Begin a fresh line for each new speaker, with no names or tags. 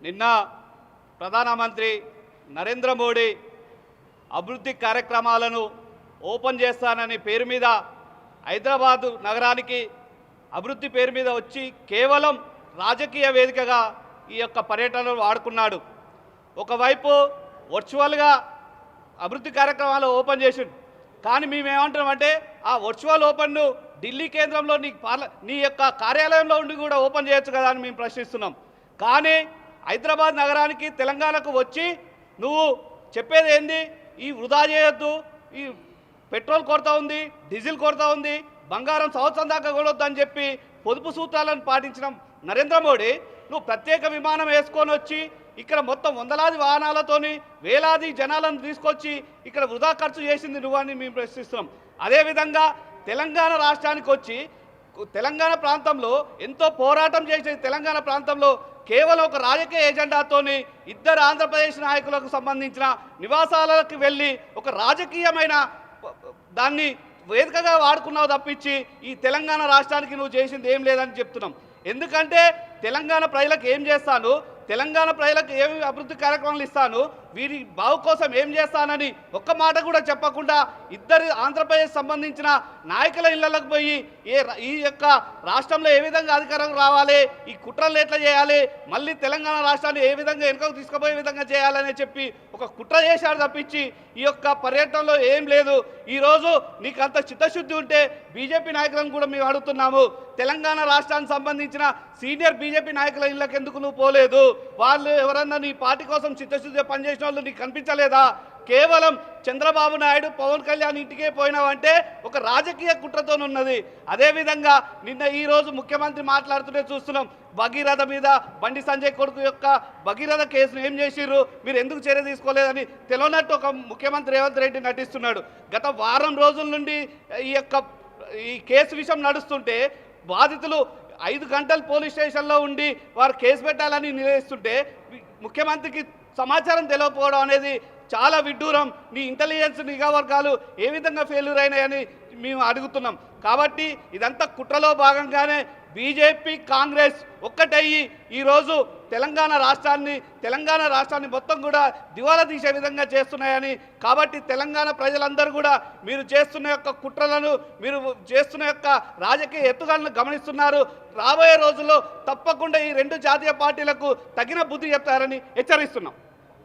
నిన్న ప్రధానమంత్రి నరేంద్ర మోడీ అభివృద్ధి కార్యక్రమాలను ఓపెన్ చేస్తానని పేరు మీద హైదరాబాద్ నగరానికి అభివృద్ధి పేరు మీద వచ్చి కేవలం రాజకీయ వేదికగా ఈ యొక్క పర్యటనను వాడుకున్నాడు. ఒకవైపు వర్చువల్గా అభివృద్ధి కార్యక్రమాలు ఓపెన్ చేసిండు, కానీ మేమేమంటున్నామంటే ఆ వర్చువల్ ఓపెన్ను ఢిల్లీ కేంద్రంలో నీ యొక్క కార్యాలయంలో ఉండి కూడా ఓపెన్ చేయొచ్చు కదా అని మేము ప్రశ్నిస్తున్నాం. కానీ హైదరాబాద్ నగరానికి తెలంగాణకు వచ్చి నువ్వు చెప్పేది ఏంది? ఈ వృధా చేయొద్దు, ఈ పెట్రోల్ కొరత ఉంది, డీజిల్ కొరత ఉంది, బంగారం సంవత్సరం దాకా కొనొద్దు అని చెప్పి పొదుపు సూత్రాలను పాటించిన నరేంద్ర మోడీ నువ్వు ప్రత్యేక విమానం వేసుకొని వచ్చి ఇక్కడ మొత్తం వందలాది వాహనాలతోని వేలాది జనాలను తీసుకొచ్చి ఇక్కడ వృధా ఖర్చు చేసింది నువ్వని మేము ప్రశ్నిస్తున్నాం. అదేవిధంగా తెలంగాణ రాష్ట్రానికి వచ్చి తెలంగాణ ప్రాంతంలో ఎంతో పోరాటం చేసే తెలంగాణ ప్రాంతంలో కేవలం ఒక రాజకీయ ఎజెండాతోని ఇద్దరు ఆంధ్రప్రదేశ్ నాయకులకు సంబంధించిన నివాసాలకు వెళ్ళి ఒక రాజకీయమైన దాన్ని వేదికగా వాడుకున్నావు తప్పించి ఈ తెలంగాణ రాష్ట్రానికి నువ్వు చేసింది ఏం లేదని చెప్తున్నాం. ఎందుకంటే తెలంగాణ ప్రజలకు ఏం చేస్తాను, తెలంగాణ ప్రజలకు ఏమి అభివృద్ధి కార్యక్రమాలు ఇస్తాను, వీరి బావు కోసం ఏం చేస్తానని ఒక్క మాట కూడా చెప్పకుండా ఇద్దరు ఆంధ్రప్రదేశ్ సంబంధించిన నాయకుల ఇళ్లకు పోయి ఈ యొక్క రాష్ట్రంలో ఏ విధంగా అధికారం రావాలి, ఈ కుట్రలు ఎట్లా చేయాలి, మళ్ళీ తెలంగాణ రాష్ట్రాన్ని ఏ విధంగా వెనుకకు తీసుకుపోయే విధంగా చేయాలని చెప్పి ఒక కుట్ర చేశాడు తప్పించి ఈ యొక్క పర్యటనలో ఏం లేదు. ఈరోజు నీకు అంత చిత్తశుద్ధి ఉంటే బీజేపీ నాయకులను కూడా మేము అడుగుతున్నాము, తెలంగాణ రాష్ట్రానికి సంబంధించిన సీనియర్ బీజేపీ నాయకుల ఇళ్ళకి ఎందుకు నువ్వు పోలేదు? వాళ్ళు ఎవరన్నా నీ పార్టీ కోసం చిత్తశుద్ధిగా పనిచేసిన వాళ్ళు నీకు కనిపించలేదా? కేవలం చంద్రబాబు నాయుడు పవన్ కళ్యాణ్ ఇంటికే పోయినావంటే ఒక రాజకీయ కుట్రతోనున్నది. అదేవిధంగా నిన్న ఈరోజు ముఖ్యమంత్రి మాట్లాడుతుంటే చూస్తున్నాం, భగీరథ మీద బండి సంజయ్ కొడుకు యొక్క భగీరథ కేసును ఏం చేసిర్రు, మీరు ఎందుకు చర్య తీసుకోలేదని తెలియనట్టు ఒక ముఖ్యమంత్రి రేవంత్ రెడ్డి నటిస్తున్నాడు. గత వారం రోజుల నుండి ఈ కేసు విషయం నడుస్తుంటే బాధితులు 5 గంటలు పోలీస్ స్టేషన్లో ఉండి వారు కేసు పెట్టాలని నిర్ణయిస్తుంటే ముఖ్యమంత్రికి సమాచారం తెలియకపోవడం అనేది చాలా విడ్డూరం. నీ ఇంటెలిజెన్స్ నిఘా వర్గాలు ఏ విధంగా ఫెయిల్యూర్ అయినాయని మేము అడుగుతున్నాం. కాబట్టి ఇదంతా కుట్రలో భాగంగానే బీజేపీ కాంగ్రెస్ ఒక్కటయ్యి ఈరోజు తెలంగాణ రాష్ట్రాన్ని మొత్తం కూడా దివాలా తీసే విధంగా చేస్తున్నాయని, కాబట్టి తెలంగాణ ప్రజలందరూ కూడా మీరు చేస్తున్న యొక్క కుట్రలను, మీరు చేస్తున్న యొక్క రాజకీయ ఎత్తుగడలను గమనిస్తున్నారు. రాబోయే రోజుల్లో తప్పకుండా ఈ 2 జాతీయ పార్టీలకు తగిన బుద్ధి చెప్తారని హెచ్చరిస్తున్నాం.